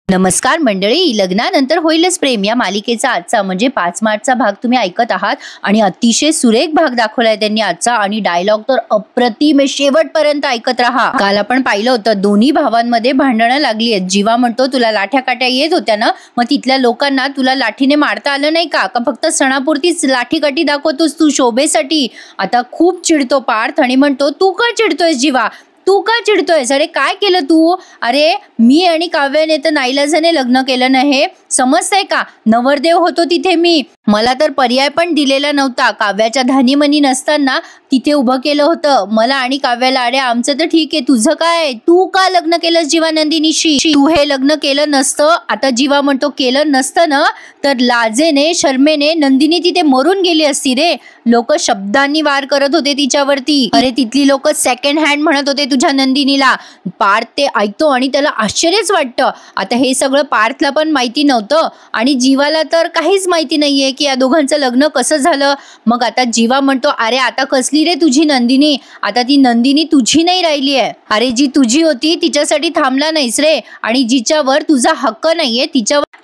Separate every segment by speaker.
Speaker 1: नमस्कार मंडळी, लग्नानंतर होईलच प्रेम या मालिकेचा आजचा म्हणजे 5 मार्चचा भाग तुम्ही ऐकत आहात आणि अतिशय सुरेख भाग दाखवलाय त्यांनी आजचा आणि डायलॉग तर अप्रतिम आहे, शेवटपर्यंत ऐकत राहा। काल आपण पाहिलं होतं दोन्ही भावांमध्ये भांडणं लागली आहेत। जीवा म्हणतो तुला लाठ्या काट्या येत होत्या ना, मग तिथल्या लोकांना तुला लाठीने मारता आलं नाही का फक्त सणापुरतीच लाठी काठी दाखवतोस तू शोभेसाठी। आता खूप चिडतो पार्थ आणि म्हणतो तू का चिडतोयस जीवा, तू का चिडतोयस, अरे काय केलं तू, अरे मी आणि काव्याने तर नाईलाजाने लग्न केलं नाही, समजतंय का, नवरदेव होतो तिथे मी, मला तर पर्याय पण दिलेला नव्हता, काव्याच्या धानीमनी नसताना तिथे उभं केलं होतं मला आणि काव्याला, अरे आमचं तर ठीक आहे, तुझं काय, तू का लग्न केलंस जीवा नंदिनीशी, तू हे लग्न केलं नसतं, आता जीवा म्हणतो केलं नसतं ना तर लाजेने शर्मेने नंदिनी तिथे मरून गेली असती रे, लोक शब्दांनी वार करत होते तिच्यावरती, अरे तिथली लोक सेकंड हँड म्हणत होते तुझ्या नंदिनीला। पार्थ ते ऐकतो आणि त्याला आश्चर्यच वाटतं। आता हे सगळं पार्थला पण माहिती नव्हतं आणि जीवाला तर काहीच माहिती नाहीये की या दोघांचं लग्न कसं झालं। मग आता जीवा म्हणतो अरे आता कसली रे तुझी नंदिनी, आता ती नंदिनी तुझी नाही राहिली आहे, अरे जी तुझी होती तिच्यासाठी थांबला नाहीस रे, आणि जिच्यावर तुझा हक्क नाहीये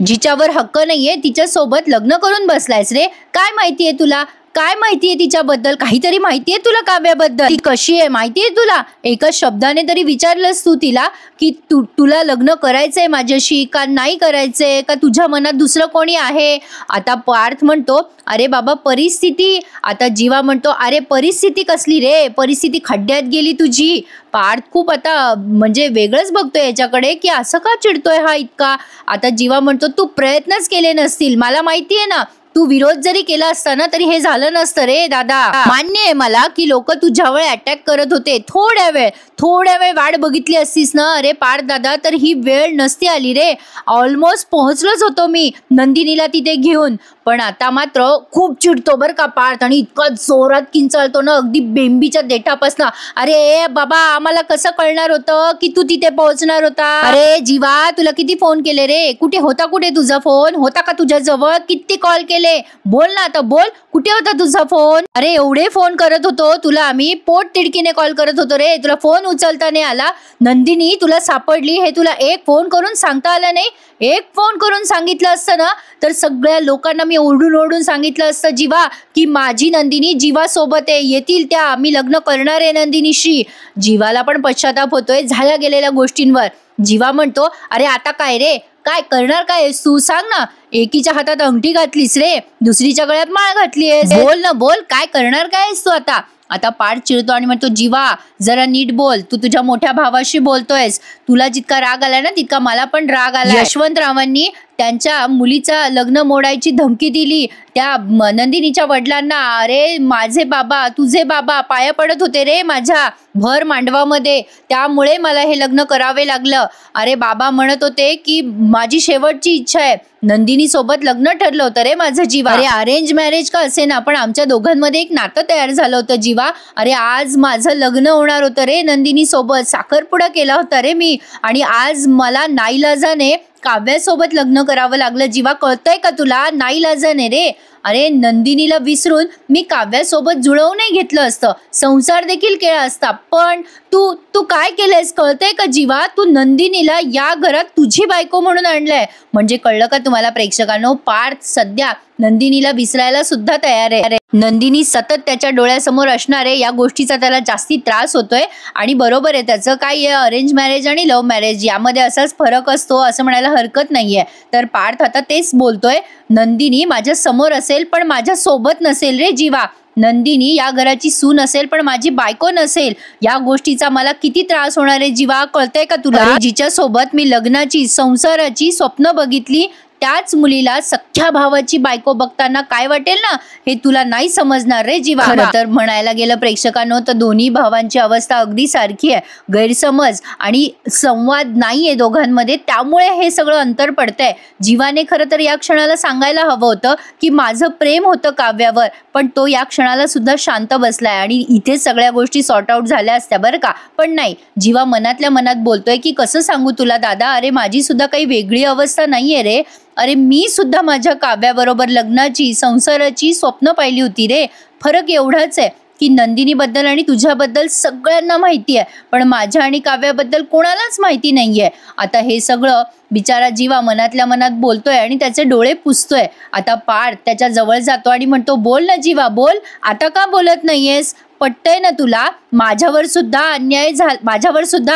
Speaker 1: जिच्यावर हक्क नाहीये तिच्या सोबत लग्न करून बसलायस रे। काय माहितीये तुला, काय माहितीये तिच्याबद्दल, काहीतरी माहितीये तुला काव्याबद्दल, ती कशी आहे माहितीये तुला, एका शब्दाने तरी विचारलंस तू तिला की तुला लग्न करायचंय माझ्याशी का नाही करायचंय, का तुझ्या मनात दुसरं कोणी आहे। आता पार्थ म्हणतो अरे बाबा परिस्थिती, आता जीवा म्हणतो अरे परिस्थिती कसली रे, परिस्थिती खड्ड्यात गेली तुझी। पार्थ खूप आता म्हणजे वेगळंच बघतोय याच्याकडे की असं का चिडतोय हा इतका। आता जीवा म्हणतो तू प्रयत्नच केले नसतील, मला माहितीये ना, तू विरोध जरी केला असता ना तरी हे झालं नसतं रे दादा, मान्य आहे मला की लोक तुझ्यावर अटॅक करत होते, थोड्या वेळ वाट बघितली असतीस ना अरे पार्थ दादा तर ही वेळ नसती आली रे, ऑलमोस्ट पोहोचलोच होतो मी नंदिनीला तिथे घेऊन, पण आता मात्र खूप चिडतो बर का पार्थ आणि इतका जोरात किंचाळतो ना अगदी बेंबीच्या देठापासनं, अरे बाबा आम्हाला कसं कळणार होतं की तू तिथे पोहोचणार होता, अरे जीवा तुला किती फोन केले रे, कुठे होता, कुठे तुझा फोन होता का तुझ्या जवळ, किती कॉल केले, बोल ना आता बोल, कुठे होता तुझा फोन, अरे एवढे फोन करत होतो तुला आम्ही, पोट तिडकीने कॉल करत होतो रे, तुला फोन उचलता नाही आला, नंदिनी तुला सापडली हे तुला एक फोन करून सांगता आलं नाही, एक फोन करून सांगितलं असतं ना तर सगळ्या लोकांना मी ओरडून सांगितलं असतं जीवा की माझी नंदिनी जीवा सोबत आहे, येतील त्या, मी लग्न करणार आहे नंदिनीशी। जीवाला पण पश्चाताप होतोय झाल्या गेलेल्या गोष्टींवर। जीवा म्हणतो अरे आता काय रे, काय करणार काय तू सांग ना, एकीच्या हातात अंगठी घातलीस रे, दुसरीच्या गळ्यात माळ घातलीस, बोल ना बोल, काय करणार काय तू आता। आता पार्थ चिडतो आणि म्हणतो जीवा जरा नीट बोल, तू तुझ्या मोठ्या भावाशी बोलतोयस, तुला जितका राग आला ना तितका मला पण राग आला। यशवंतरावांनी त्यांच्या मुलीचा लग्न मोडायची धमकी दिली त्या नंदिनीच्या वडिलांना, अरे माझे बाबा तुझे बाबा पाया पडत होते रे माझ्या भर मांडवामध्ये, त्यामुळे मला हे लग्न करावे लागलं, अरे बाबा म्हणत होते की माझी शेवटची इच्छा आहे, नंदिनी सोबत लग्न ठरलं होतं रे माझं जीवा, अरे अरेंज मॅरेज का असे ना पण आमच्या दोघांमध्ये एक नातं तयार झालं होतं जीवा, अरे आज माझं लग्न होणार होतं रे नंदिनी सोबत, साखरपुडा केला होता रे मी आणि आज मला नाईलाजाने काव्यासोबत लग्न करावं लागलं जीवा, कळतंय का तुला, नाईलाजाने रे, अरे नंदिनीला विसरून मी काव्यासोबत जुळवून घेतलं असतं, संसार देखील केला असता, पण तू काय केलंयस कळतंय का जीवा, तू नंदिनीला या घरात तुझी बायको म्हणून आणलंय, म्हणजे कळलं का तुम्हाला प्रेक्षकांनो, पार्थ सध्या नंदिनीला विसरायला सुद्धा तयार आहे, नंदिनी सतत त्याच्या डोळ्यासमोर असणारे या गोष्टीचा त्याला जास्ती त्रास होतोय आणि बरोबर आहे त्याचं, काय अरेंज मॅरेज आणि लव्ह मॅरेज यामध्ये असाच फरक असतो असं म्हणायला हरकत नाहीये। तर पार्थ आता तेच बोलतोय, नंदिनी माझ्या समोर असेल पण माझ्या सोबत नसेल रे जीवा, नंदिनी या घराची सून असेल पण माझी बायको नसेल, या गोष्टीचा मला किती त्रास होणार आहे जीवा, कळतंय का तुला, जिच्या सोबत मी लग्नाची संसाराची स्वप्न बघितली त्याच मुलीला सख्ख्या भावाची बायको बघताना काय वाटेल ना हे तुला नाही समजणार रे जीवा। खरं तर म्हणायला गेलं प्रेक्षकांनो तर दोन्ही भावांची अवस्था अगदी सारखी आहे, गैरसमज आणि संवाद नाहीये दोघांमध्ये, त्यामुळे हे सगळं अंतर पडतंय। जीवाने खरं तर या क्षणाला सांगायला हवं होतं की माझं प्रेम होतं काव्यावर, पण तो या क्षणाला सुद्धा शांत बसलाय आणि इथे सगळ्या गोष्टी सॉर्ट आउट झाल्या असत्या बरं का, पण नाही, जीवा मनातल्या मनात बोलतोय की कसं सांगू तुला दादा, अरे माझी सुद्धा काही वेगळी अवस्था नाहीये रे, अरे मी सुद्धा माझ्या काव्याबरोबर लग्नाची संसाराची स्वप्न पाहिली होती रे, फरक एवढाच आहे की नंदिनीबद्दल आणि तुझ्याबद्दल सगळ्यांना माहिती आहे, पण माझ्या आणि काव्याबद्दल कोणालाच माहिती नाहीये. आता हे सगळं बिचारा जीवा मनातल्या मनात बोलतोय आणि त्याचे डोळे पुसतोय. आता पार्थ त्याच्या जवळ जातो आणि म्हणतो, बोल ना जीवा, बोल, आता का बोलत नाहीयेस? पटतंय ना तुला? माझ्यावर सुद्धा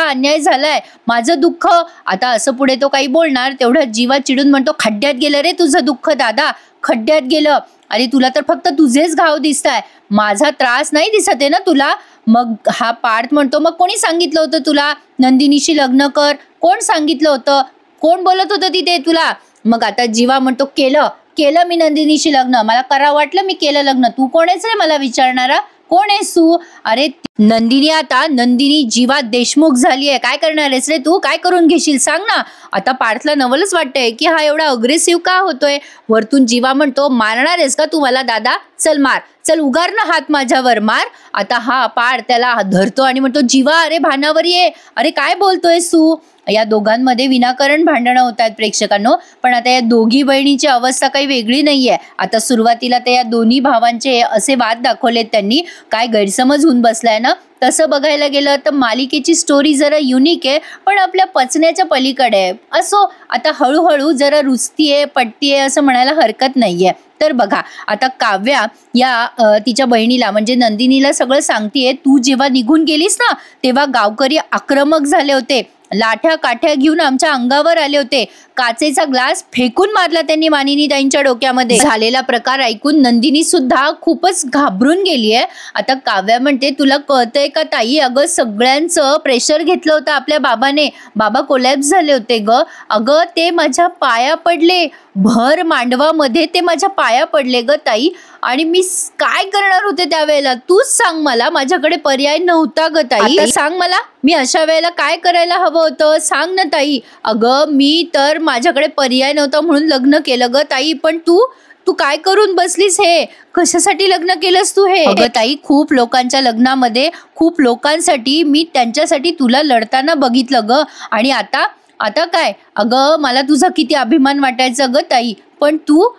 Speaker 1: अन्याय झालाय, माझं दुःख. आता असं पुढे तो काही बोलणार तेवढं जीवा चिडून म्हणतो, खड्ड्यात गेलं रे तुझं दुःख दादा, खड्ड्यात गेलं. आणि तुला तर फक्त तुझेच घाव दिसताय, माझा त्रास नाही दिसत आहे ना तुला? मग हा पार्थ म्हणतो, मग कोणी सांगितलं होतं तुला नंदिनीशी लग्न कर? कोण सांगितलं होतं? कोण बोलत होतं तिथे तुला? मग आता जीवा म्हणतो, केलं मी नंदिनीशी लग्न, मला करा वाटलं मी केलं लग्न. तू कोण आहेस रे मला विचारणारा? कोण आहेस तू? अरे नंदिनी जीवा देशमुख झाली आहे, काय करणार आहेस रे तू? काय करून घेशील सांग ना. आता पार्थला नवलच वाटतंय की हा एवढा अग्रेसिव्ह का होतोय. वरतून जीवा म्हणतो, मारणार आहेस का तू मला दादा? चल मार, चल उगार ना हात माझ्यावर, मार. आता हा पार्थ त्याला धरतो आणि म्हणतो, जीवा अरे भानावर ये, अरे काय बोलतोयस तू? या दोघांमध्ये विनाकारण भांडणं होत आहेत प्रेक्षकांनो. पण आता या दोघी बहिणीची अवस्था काही वेगळी नाहीये. आता सुरुवातीला त्या या दोन्ही भावांचे असे वाद दाखवलेत त्यांनी, काय गैरसमज होऊन बसलाय ना. तसं बघायला गेलं तर मालिकेची स्टोरी जरा युनिक आहे, पण आपल्या पचण्याच्या पलीकडे आहे. असो, आता हळूहळू जरा रुचतीये पटतीये असं म्हणायला हरकत नाहीये. तर बघा आता काव्या या तिच्या बहिणीला म्हणजे नंदिनीला सगळं सांगतेय, तू जेव्हा निघून गेलीस ना तेव्हा गावकरी आक्रमक झाले होते, लाठ्या काठ्या घेऊन आमच्या अंगावर आले होते, काचेचा ग्लास फेकून मारला त्यांनी मानिनी ताईंच्या डोक्यामध्ये. झालेला प्रकार ऐकून नंदिनी सुद्धा खूपच घाबरून गेली आहे. आता काव्या म्हणते, तुला कळतंय का ताई, अगं सगळ्यांचं प्रेशर घेतलं होतं आपल्या बाबाने, बाबा कोलॅप्स झाले होते ग, अगं ते माझ्या पाया पडले, भर मांडवामध्ये ते माझ्या पाया पडले ग ताई, आणि मी काय करणार होते त्यावेळेला तूच सांग मला, माझ्याकडे पर्याय नव्हता ग ताई. सांग मला, मी अशा वेळेला काय करायला हवं होतं, सांग ना ताई. अगं मी तर माझ्याकडे पर्याय नव्हता म्हणून लग्न केलं ग ताई, पण तू काय करून बसलीस? हे कशासाठी लग्न केलंस तू हे? अगं ताई, खूप लोकांच्या लग्नामध्ये खूप लोकांसाठी मी त्यांच्यासाठी तुला लढताना बघितलं ग, आणि आता काय? अगं मला तुझा किती अभिमान वाटायचा ग ताई, पण तू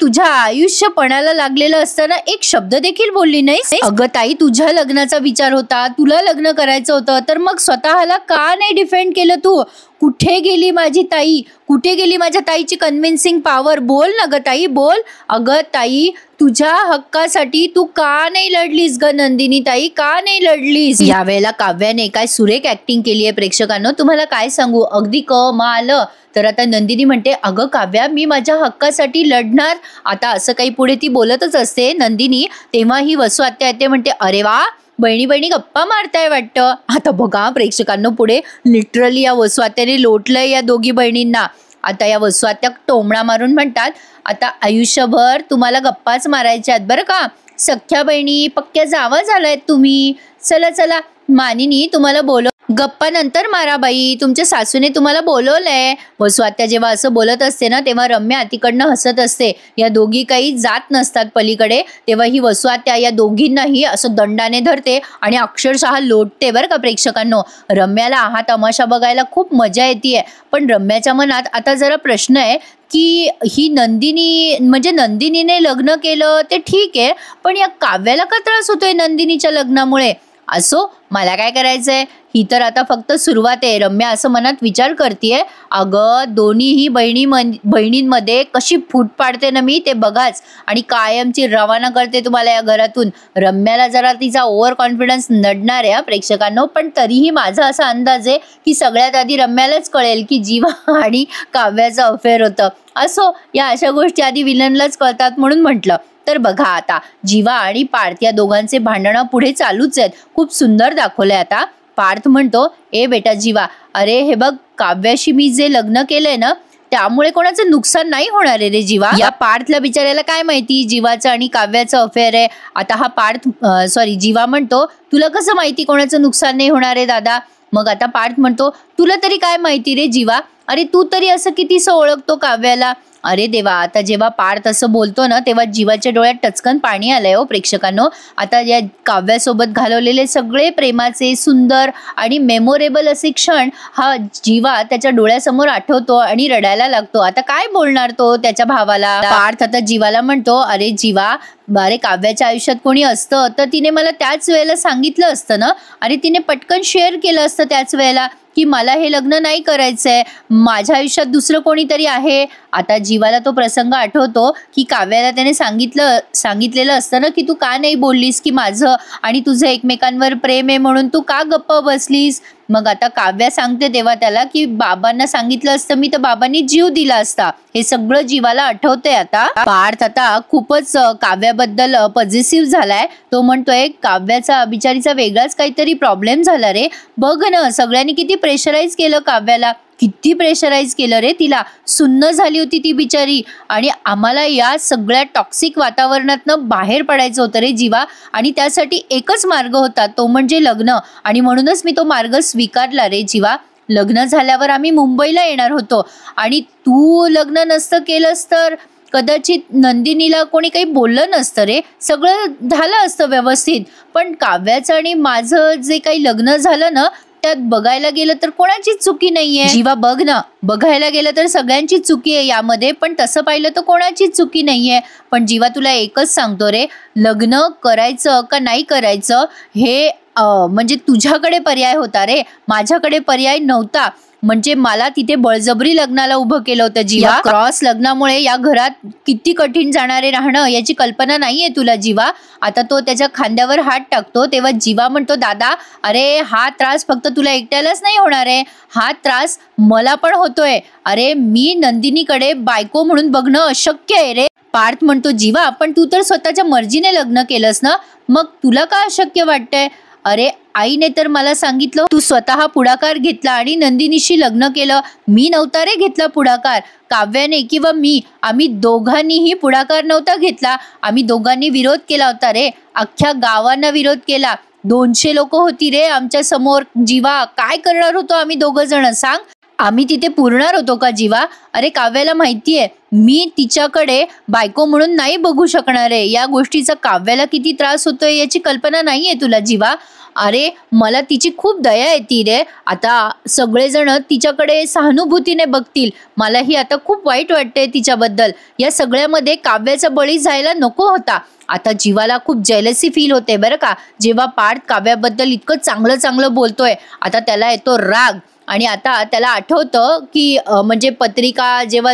Speaker 1: तुझ्या आयुष्य पणाला लागलेलं असताना एक शब्द देखील बोलली नाहीस. अगं ताई, तुझ्या लग्नाचा विचार होता, तुला लग्न करायचं होतं, तर मग स्वतःला का नाही डिफेंड केलं तू? कुठे गेली माझी ताई? कुठे गेली माझ्या ताईची कन्व्हिन्सिंग पॉवर? बोल ना ग ताई, बोल. अगं ताई, तुझ्या हक्कासाठी तू का नाही लढलीस ग नंदिनी ताई, का नाही लढलीस? यावेळेला काव्याने काय सुरेख ऍक्टिंग केली आहे प्रेक्षकांनो, तुम्हाला काय सांगू, अगदी कमाल. तर आता नंदिनी म्हणते, अगं काव्या, मी माझ्या हक्कासाठी लढणार. आता असं काही पुढे ती बोलतच असते नंदिनी, तेव्हा ही वसू आत्या येते, म्हणते, अरे वा, बहिणी गप्पा मारताय वाटतं. आता बघा प्रेक्षकांनो, पुढे लिटरली या वसू आत्याने लोटलंय या दोघी बहिणींना. आता या वसू आत्या टोमणा मारून म्हणतात, आता आयुष्यभर तुम्हाला गप्पाच मारायच्यात बरं का, सख्या बहिणी पक्क्या जावा झालायत तुम्ही. चला मानिनी तुम्हाला गप्पा नंतर मारा बाई, तुमच्या सासूने तुम्हाला बोलवलंय. वसू आत्या जेव्हा असं बोलत असते ना, तेव्हा रम्या तिकडनं हसत असते. या दोघी काही जात नसतात पलीकडे, तेव्हा ही वसू आत्या या दोघींनाही असं दंडाने धरते आणि अक्षरशः लोटते बरं का प्रेक्षकांनो. रम्याला हा तमाशा बघायला खूप मजा येते, पण रम्याच्या मनात आता जरा प्रश्न आहे की ही नंदिनीने लग्न केलं ते ठीक आहे, पण या काव्याला का त्रास होतोय नंदिनीच्या लग्नामुळे? असो, मला काय करायचंय, ही तर आता फक्त सुरुवात आहे. रम्या असं मनात विचार करतेय, अगं दोन्हीही बहिणींमध्ये कशी फूट पाडते ना मी, ते बघाच, आणि कायमची रवाना करते तुम्हाला या घरातून. रम्याला जरा तिचा ओव्हर कॉन्फिडन्स नडणार आहे प्रेक्षकांनो, पण तरीही माझा असा अंदाज आहे की सगळ्यात आधी रम्यालाच कळेल की जीवा आणि काव्याचं अफेअर होतं. असो, या अशा गोष्टी आधी विलनलाच कळतात म्हणून म्हटलं. तर बघा आता जीवा आणि पार्थ या दोघांचे भांडणं पुढे चालूच आहेत. खूप सुंदर दाखवलंय. आता पार्थ म्हणतो, ए बेटा जीवा, अरे हे बघ, काव्याशी मी जे लग्न केलंय ना, त्यामुळे कोणाचं नुकसान नाही होणार आहे रे जीवा. या पार्थला बिचारायला काय माहिती जीवाचं आणि काव्याचं अफेअर आहे. आता हा जीवा म्हणतो, तुला कसं माहिती कोणाचं नुकसान नाही होणार आहे दादा? मग आता पार्थ म्हणतो, तुला तरी काय माहिती रे जीवा, अरे तू तरी असं कितीसं ओळखतो काव्याला. अरे देवा, आता जेव्हा पार्थ असं बोलतो ना तेव्हा जीवाच्या डोळ्यात टचकन पाणी आलंय हो प्रेक्षकांनो. आता या काव्यासोबत घालवलेले सगळे प्रेमाचे सुंदर आणि मेमोरेबल असे क्षण हा जीवा त्याच्या डोळ्यासमोर आठवतो आणि रडायला लागतो. आता काय बोलणार तो त्याच्या भावाला. पार्थ आता जीवाला म्हणतो, अरे जीवा, अरे काव्याच्या आयुष्यात कोणी असतं तर तिने मला त्याच वेळेला सांगितलं असतं ना. अरे तिने पटकन शेअर केलं असतं त्याच वेळेला की मला हे लग्न नाही करायचंय, माझ्या आयुष्यात दुसरं कोणीतरी आहे. आता जीवाला तो प्रसंग आठवतो की काव्याला त्याने सांगितलेलं असतं ना की तू का नाही बोललीस की माझं आणि तुझं एकमेकांवर प्रेम आहे म्हणून तू का गप्प बसलीस. मग आता काव्या सांगते तेव्हा त्याला की बाबांना सांगितलं असतं मी तर बाबांनी जीव दिला असता. हे सगळं जीवाला आठवतंय. आता पार्थ आता खूपच काव्याबद्दल पॉझिटिव्ह झालाय. तो म्हणतोय काव्याचा बिचारीचा वेगळाच काहीतरी प्रॉब्लेम झाला रे. बघ ना, सगळ्यांनी किती प्रेशराईज केलं काव्याला, किती प्रेशराईज केलं रे तिला. सुन्न झाली होती ती बिचारी आणि आम्हाला या सगळ्या टॉक्सिक वातावरणातनं बाहेर पडायचं होतं रे जीवा. आणि त्यासाठी एकच मार्ग होता, तो म्हणजे लग्न. आणि म्हणूनच मी तो मार्ग स्वीकारला रे जीवा. लग्न झाल्यावर आम्ही मुंबईला येणार होतो आणि तू लग्न नसतं केलंस तर कदाचित नंदिनीला कोणी काही बोललं नसतं रे. सगळं झालं असतं व्यवस्थित. पण काव्याचं आणि माझं जे काही लग्न झालं ना त्यात बघायला गेलं तर कोणाचीच चुकी नाहीये जीवा. बघ ना, बघायला गेलं तर सगळ्यांची चुकी आहे यामध्ये, पण तसं पाहिलं तर कोणाचीच चुकी नाहीये. पण जीवा तुला एकच सांगतो रे, लग्न करायचं का नाही करायचं हे म्हणजे तुझ्याकडे पर्याय होता रे, माझ्याकडे पर्याय नव्हता. म्हणजे मला तिथे बळजबरी लग्नाला उभं केलं होतं जीवा. क्रॉस लग्नामुळे या घरात किती कठीण जाणारे राहणं याची कल्पना नाहीये तुला जीवा. आता तो त्याच्या खांद्यावर हात टाकतो तेव्हा जीवा म्हणतो, दादा अरे हा त्रास फक्त तुला एकट्यालाच नाही होणार आहे, हा त्रास मला पण होतोय. अरे मी नंदिनीकडे बायको म्हणून बघणं अशक्य आहे रे. पार्थ म्हणतो, जीवा पण तू तर स्वतःच्या मर्जीने लग्न केलंस ना, मग तुला का अशक्य वाटतंय. अरे आईने तर मला सांगितलं तू स्वतः पुढाकार घेतला आणि नंदिनीशी लग्न केलं. मी नव्हता रे घेतला पुढाकार, काव्याने किंवा मी, आम्ही दोघांनीही पुढाकार नव्हता घेतला. आम्ही दोघांनी विरोध केला होता रे, अख्ख्या गावांना विरोध केला. 200 लोक होती रे आमच्या समोर जीवा. काय करणार होतो आम्ही दोघं जण सांग. आम्ही तिथे पुरणार होतो का जीवा. अरे काव्याला माहितीये मी तिच्याकडे बायको म्हणून नाही बघू शकणार आहे. या गोष्टीचा काव्याला किती त्रास होतोय याची कल्पना नाहीये तुला जीवा. अरे मला तिची खूप दया येते रे. आता सगळेजण तिच्याकडे सहानुभूतीने बघतील. मलाही आता खूप वाईट वाटतंय तिच्याबद्दल. या सगळ्यामध्ये काव्याचा बळी जायला नको होता. आता जीवाला खूप जेलसी फील होते बरं का, जेव्हा पार्थ काव्याबद्दल इतकं चांगलं चांगलं बोलतोय. आता त्याला येतो राग आणि आता त्याला आठवतं की म्हणजे पत्रिका जेव्हा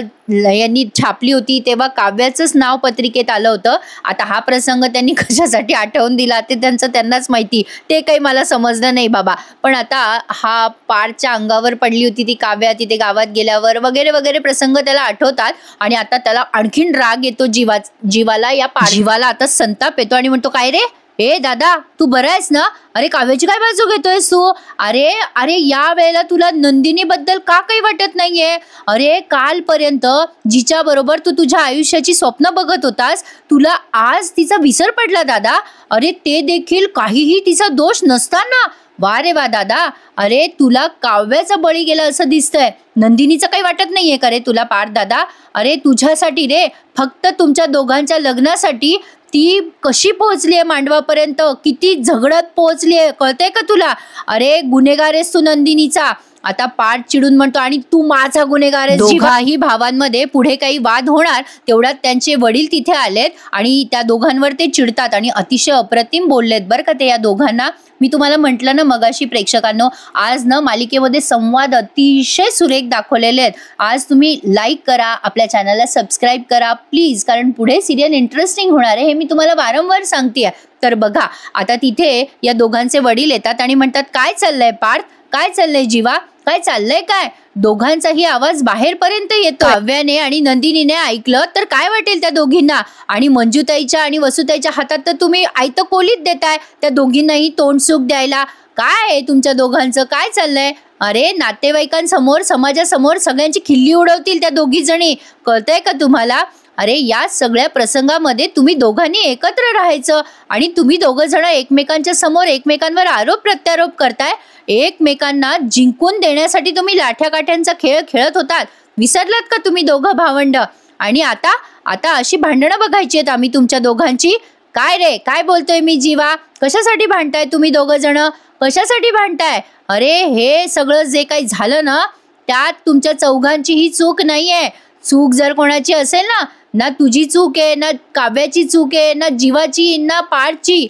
Speaker 1: यांनी छापली होती तेव्हा काव्याचंच नाव पत्रिकेत आलं होतं. आता हा प्रसंग त्यांनी कशासाठी आठवून दिला ते त्यांनाच माहिती, ते काही मला समजलं नाही बाबा. पण आता हा पार्थच्या अंगावर पडली होती ती काव्या तिथे गावात गेल्यावर वगैरे वगैरे प्रसंग त्याला आठवतात. आणि आता त्याला आणखीन राग येतो जीवाला. या जीवाला आता संताप येतो आणि म्हणतो, काय रे ए दादा तू बरा आहेस ना. अरे काव्याची काय बाजू घेतोयस तू. अरे अरे या वेळेला तुला नंदिनी बद्दल का काही वाटत नाहीये. अरे कालपर्यंत जिच्या बरोबर तू तुझ्या आयुष्याची स्वप्न बघत होतास, तुला आज तिचा विसर पडला दादा. अरे ते देखील काहीही तिचा दोष नसताना. वा रे वा दादा. अरे तुला काव्याचा बळी गेला असं दिसतंय, नंदिनीचं काही वाटत नाहीये का रे तुला पार्थ दादा. अरे तुझ्यासाठी रे, फक्त तुमच्या दोघांच्या लग्नासाठी ती कशी पोहोचली आहे मांडवापर्यंत, किती झगडत पोहोचली आहे कळतंय का तुला. अरे गुन्हेगार आहेस तू नंदिनीचा. आता पार्थ चिडून म्हणतो, आणि तू माझा गुन्हेगार आहेस. दोघाही भावांमध्ये पुढे काही वाद होणार तेवढ्यात त्यांचे वडील तिथे आलेत आणि त्या दोघांवर ते चिडतात आणि अतिशय अप्रतिम बोललेत बरं का ते या दोघांना. मी तुम्हाला म्हटलं ना मगाशी प्रेक्षकांनो, आज ना मालिकेमध्ये संवाद अतिशय सुरेख दाखवलेले आहेत. आज तुम्ही लाईक करा, आपल्या चॅनलला सबस्क्राईब करा प्लीज, कारण पुढे सिरियल इंटरेस्टिंग होणार आहे हे मी तुम्हाला वारंवार सांगतेय. तर बघा आता तिथे या दोघांचे वडील येतात आणि म्हणतात, काय चाललंय पार्थ, काय चाललंय जीवा, काय चाललंय काय. दोघांचाही आवाज बाहेरपर्यंत येतो. काव्याने आणि नंदिनीने ऐकलं तर काय वाटेल त्या दोघींना. आणि मंजुताईच्या आणि वसुताईच्या हातात तर तुम्ही आयतं कोलीत देताय त्या दोघींनाही तोंड सुख द्यायला. काय आहे तुमच्या दोघांचं, काय चाललंय. अरे नातेवाईकांसमोर समाजासमोर सगळ्यांची खिल्ली उडवतील त्या दोघी जणी, कळतंय का तुम्हाला. अरे या सगळ्या प्रसंगामध्ये तुम्ही दोघांनी एकत्र राहायचं आणि तुम्ही दोघं जण एकमेकांच्या समोर एकमेकांवर आरोप प्रत्यारोप करताय. एकमेकांना जिंकून देण्यासाठी तुम्ही लाठ्या काठ्यांचा खेळ खेळत होतात. विसरलात का तुम्ही दोघं भावंड? आणि आता आता अशी भांडणं बघायची आहेत आम्ही तुमच्या दोघांची? काय रे, काय बोलतोय मी जीवा? कशासाठी भांडताय तुम्ही दोघं जण? कशासाठी भांडताय? अरे हे सगळं जे काही झालं ना, त्यात तुमच्या चौघांची ही चूक नाहीये. चूक जर कोणाची असेल ना, ना तुझी चूक आहे, ना काव्याची चूक आहे, ना जीवाची, ना पार्थची.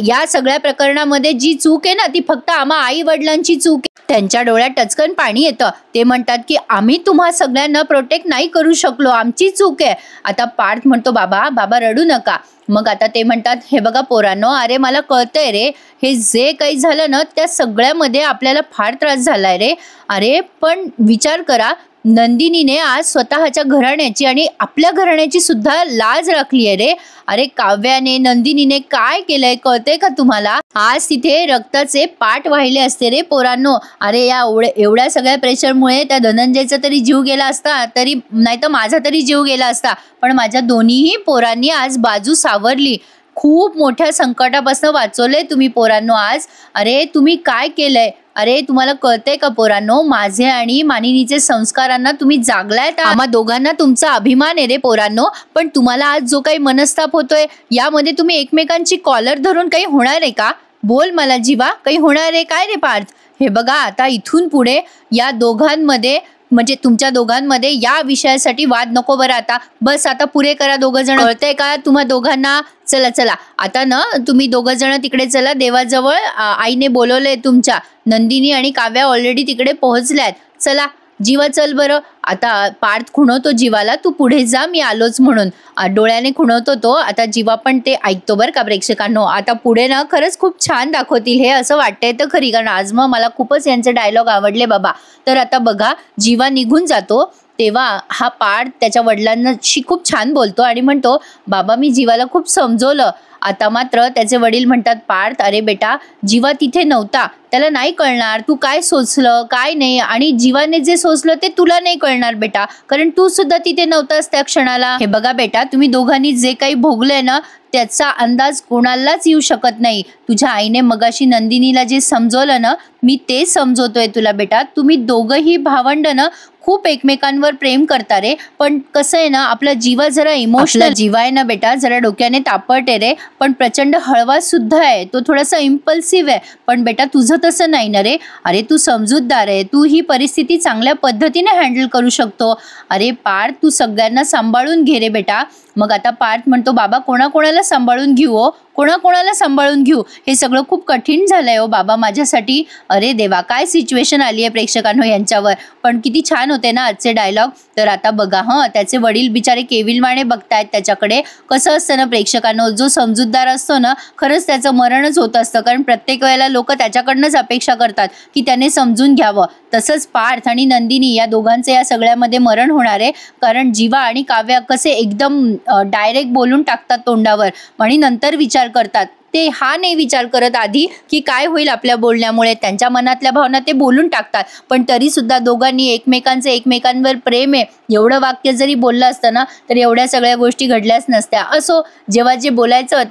Speaker 1: या सगळ्या प्रकरणामध्ये जी चूक आहे ना, ती फक्त आम्हा आई वडिलांची चूक आहे. त्यांच्या डोळ्यात टचकन पाणी येतं. ते म्हणतात की आम्ही तुम्हा सगळ्यांना प्रोटेक्ट नाही करू शकलो, आमची चूक आहे. आता पार्थ म्हणतो बाबा बाबा रडू नका. मग आता ते म्हणतात हे बघा पोरांनो, अरे मला कळतंय रे, हे जे काही झालं ना त्या सगळ्यामध्ये आपल्याला फार त्रास झालाय रे. अरे पण विचार करा, नंदिनीने आज स्वतःच्या घराण्याची आणि आपल्या घराण्याची सुद्धा लाज राखली आहे रे. अरे काव्याने, नंदिनीने काय केलंय कळतंय का तुम्हाला? आज तिथे रक्ताचे पाट वाहिले असते रे पोरांनो. अरे या एवढ्या सगळ्या प्रेशरमुळे त्या धनंजयचा तरी जीव गेला असता, तरी नाही तर माझा तरी जीव गेला असता. पण माझ्या दोन्हीही पोरांनी आज बाजू सावरली. खूप मोठ्या संकटापासून वाचवलंय तुम्ही पोरांनो आज. अरे तुम्ही काय केलंय? अरे तुम्हाला कळतंय का पोरांनो, माझे आणि मानिनीचे संस्कारांना तुम्ही जागलायत. आम्हा दोघांना तुमचा अभिमान आहे रे पोरांनो. पण तुम्हाला आज जो काही मनस्ताप होतोय, यामध्ये तुम्ही एकमेकांची कॉलर धरून काही होणार आहे का? बोल मला जीवा, काही होणार आहे काय रे पार्थ? हे बघा आता इथून पुढे या दोघांमध्ये, म्हणजे तुमच्या दोघांमध्ये या विषयासाठी वाद नको बरं. आता बस, आता पुरे करा दोघं जण. कळतंय का तुम्हा दोघांना? चला चला आता ना तुम्ही दोघं जण तिकडे चला देवाजवळ. आईने बोलवलंय तुमच्या. नंदिनी आणि काव्या ऑलरेडी तिकडे पोहोचल्यात. चला जीवा चल बरं. आता पार्थ खुणवतो जीवाला, तू पुढे जा, मी आलोच म्हणून. डोळ्याने खुणवतो तो. आता जीवा पण ते ऐकतो बरं का प्रेक्षकांनो. आता पुढे ना खरंच खूप छान दाखवतील हे, असं वाटतंय तर खरी, कारण आज मग मला खूपच यांचे डायलॉग आवडले बाबा. तर आता बघा, जीवा निघून जातो तेव्हा हा पार्थ त्याच्या वडिलांशी खूप छान बोलतो आणि म्हणतो बाबा मी जीवाला खूप समजवलं. आता मात्र त्याचे वडील म्हणतात पार्थ, अरे बेटा जीवा तिथे नव्हता, त्याला नाही कळणार तू काय सोचलं काय नाही, आणि जीवाने जे सोचलं ते तुला नाही कळणार बेटा, कारण तू सुद्धा तिथे नव्हतास त्या क्षणाला. हे बघा बेटा, तुम्ही दोघांनी जे काही भोगलंय ना त्याचा अंदाज कोणालाच येऊ शकत नाही. तुझ्या आईने मगाशी नंदिनीला जे समजवलं ना, मी ते समजवतोय तुला बेटा. तुम्ही दोघंही भावंड ना खूप एकमेकांवर प्रेम करता रे, पण कसं आहे ना आपला जीवा जरा इमोशनल जीवा आहे ना बेटा, जरा डोक्याने तापट आहे रे, पण प्रचंड हळवा सुद्धा आहे. तो थोडासा इम्पल्सिव्ह आहे. पण बेटा तुझं तसं नाही ना रे. अरे तू समजूतदार आहे, तू ही परिस्थिती चांगल्या पद्धतीने हँडल करू शकतो. अरे पार्थ तू सगळ्यांना सांभाळून घे रे बेटा. मग आता पार्थ म्हणतो बाबा कोणाकोणाला सांभाळून घेऊ हो, कोणाकोणाला सांभाळून घेऊ, हे सगळं खूप कठीण झालंय हो बाबा माझ्यासाठी. अरे देवा काय सिच्युएशन आली आहे प्रेक्षकांनो यांच्यावर. पण किती छान होते ना आजचे डायलॉग. तर आता बघा त्याचे वडील बिचारे केविलवाणे बघतायत त्याच्याकडे. कसं असतं ना प्रेक्षकांनो, जो समजूतदार असतो ना खरंच त्याचं मरणच होत असतं, कारण प्रत्येक वेळेला लोक त्याच्याकडनंच अपेक्षा करतात की त्याने समजून घ्यावं. तसंच पार्थ आणि नंदिनी या दोघांचे या सगळ्यामध्ये मरण होणार आहे, कारण जीवा आणि काव्या कसे एकदम डायरेक्ट बोलून टाकतात तोंडावर आणि नंतर विचार करतात. ते हा नाही विचार करत आधी की काय होईल आपल्या बोलण्यामुळे, त्यांच्या मनातल्या भावना ते बोलून टाकतात. पण तरी सुद्धा दोघांनी एकमेकांवर प्रेम आहे एवढं वाक्य जरी बोललं असतं ना तर एवढ्या सगळ्या गोष्टी घडल्याच नसत्या. असो, जेव्हा जे बोलायचं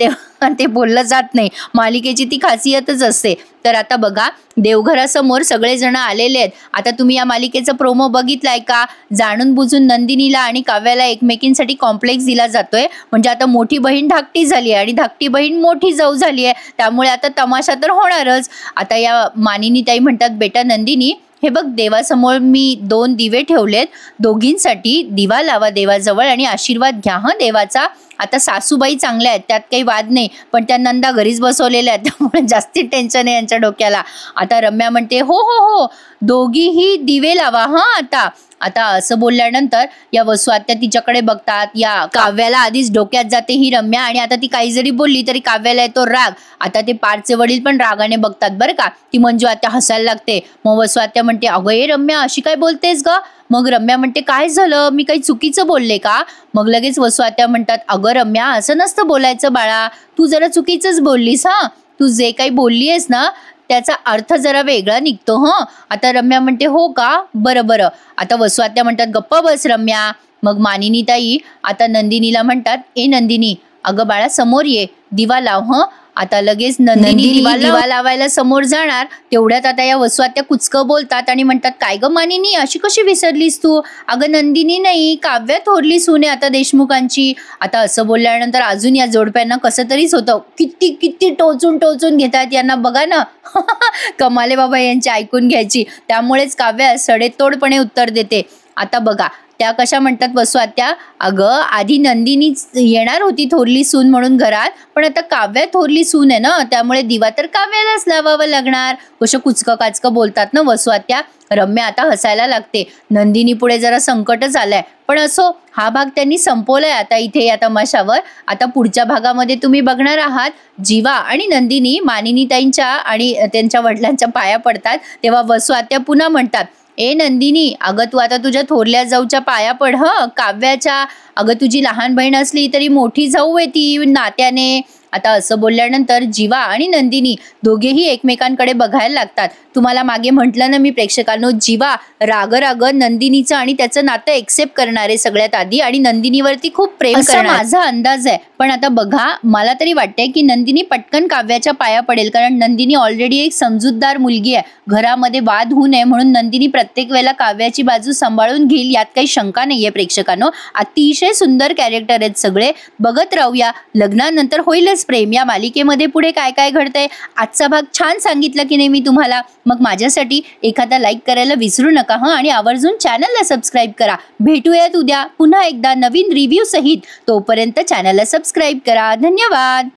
Speaker 1: ते बोललं जात नाही. मालिकेची ती खासियतच असते. तर आता बघा देवघरासमोर सगळेजण आलेले आहेत. आता तुम्ही या मालिकेचा प्रोमो बघितलाय का? जाणून बुजून नंदिनीला आणि काव्याला एकमेकींसाठी कॉम्प्लेक्स दिला जातोय. म्हणजे आता मोठी बहीण धाकटी झाली आहे आणि धाकटी बहीण मोठी जाऊ झाली आहे, त्यामुळे आता तमाशा तर होणारच. आता या मानिनी ताई म्हणतात बेटा नंदिनी हे बघ देवासमोर मी 2 दिवे ठेवलेत, दोघींसाठी दिवा लावा देवाजवळ आणि आशीर्वाद घ्या देवाचा. आता सासूबाई चांगल्या आहेत त्यात काही वाद नाही, पण त्या नंदा घरीच बसवलेल्या आहेत त्यामुळे जास्ती टेन्शन आहे यांच्या डोक्याला. आता रम्या म्हणते हो हो हो दोघीही दिवे लावा आता असं बोलल्यानंतर या वसुआत्या तिच्याकडे बघतात. या काव्याला आधीच डोक्यात जाते ही रम्या, आणि आता ती काही जरी बोलली तरी काव्याला येतो राग. आता ते पार्थचे वडील पण रागाने बघतात बरं का. ती मंजू आत्या हसायला लागते. मग वसुआत्या म्हणते अगं ए रम्या अशी काय बोलतेस ग? मग रम्या म्हणते काय झालं, मी काही चुकीचं बोलले का? मग लगेच वसुआत्या म्हणतात अगं रम्या असं नसतं बोलायचं बाळा, तू जरा चुकीचंच बोललीस. तू जे काही बोलली आहेस ना त्याचा अर्थ जरा वेगळा निघतो. आता रम्या म्हणते हो का, बरं बरं. आता वसुआत्या म्हणतात गप्पा बस रम्या. मग मानिनी ताई आता नंदिनीला म्हणतात ए नंदिनी अगं बाळा समोर ये, दिवा लाव. आता लगेच नंदिनी दिवा लावायला समोर जाणार. तेवढ्यात आता या वसुआत्या कुचकं बोलतात आणि म्हणतात, काय ग मानिनी, अशी कशी विसरलीस तू? अगं नंदिनी नाही, काव्या थोरली सून आहे आता देशमुखांची. आता असं बोलल्यानंतर अजून या जोडप्यांना कसं तरीच होतं. किती किती टोचून टोचून घेतात यांना बघा ना. कमाले बाबा यांची ऐकून घ्यायची. त्यामुळेच काव्या सडेतोडपणे उत्तर देते. आता बघा त्या कशा म्हणतात वसुआत्या, अगं आधी नंदिनी येणार होती थोरली सून म्हणून घरात, पण आता काव्या थोरली सून आहे ना, त्यामुळे दिवा तर काव्यालाच लावावं लागणार. कशा कुचकं काचकं बोलतात ना वसुआत्या. रम्या आता हसायला लागते. नंदिनी पुढे जरा संकटच आलंय, पण असो, हा भाग त्यांनी संपवलाय आता इथे या तमाशावर. आता पुढच्या भागामध्ये तुम्ही बघणार आहात जीवा आणि नंदिनी मानिनीताईंच्या आणि त्यांच्या वडिलांच्या पाया पडतात. तेव्हा वसुआत्या पुन्हा म्हणतात, ए नंदिनी, अगं तू आता तुझ्या थोरल्या जाऊच्या पाया पड काव्याच्या. अगं तुझी लहान बहीण असली तरी मोठी जाऊ आहे ती नात्याने. आता असं बोलल्यानंतर जीवा आणि नंदिनी दोघेही एकमेकांकडे बघायला लागतात. तुम्हाला मागे म्हटलं ना मी प्रेक्षकांनो, जीवा राग नंदिनीचं आणि त्याचं नातं एक्सेप्ट करणारे सगळ्यात आधी आणि नंदिनीवरती खूप प्रेम करणार, माझा अंदाज आहे. पण आता बघा, मला तरी वाटतंय की नंदिनी पटकन काव्याच्या पाया पडेल, कारण नंदिनी ऑलरेडी एक समजूतदार मुलगी आहे. घरामध्ये वाद होऊ नये म्हणून नंदिनी प्रत्येक वेळेला काव्याची बाजू सांभाळून घेईल, यात काही शंका नाहीये प्रेक्षकांनो. अतिशय सुंदर कॅरेक्टर आहेत सगळे. बघत राहूया लग्नानंतर होईलच प्रेम या मालिकेमध्ये पुढे काय काय घडतंय. आजचा भाग छान सांगितलं की नाही मी तुम्हाला. मग माझ्यासाठी एखादा लाईक करायला विसरू नका आणि आवर्जून चॅनलला सबस्क्राईब करा. भेटूयात उद्या पुन्हा एकदा नवीन रिव्ह्यू सहित. तोपर्यंत चॅनलला सबस्क्राईब करा. धन्यवाद.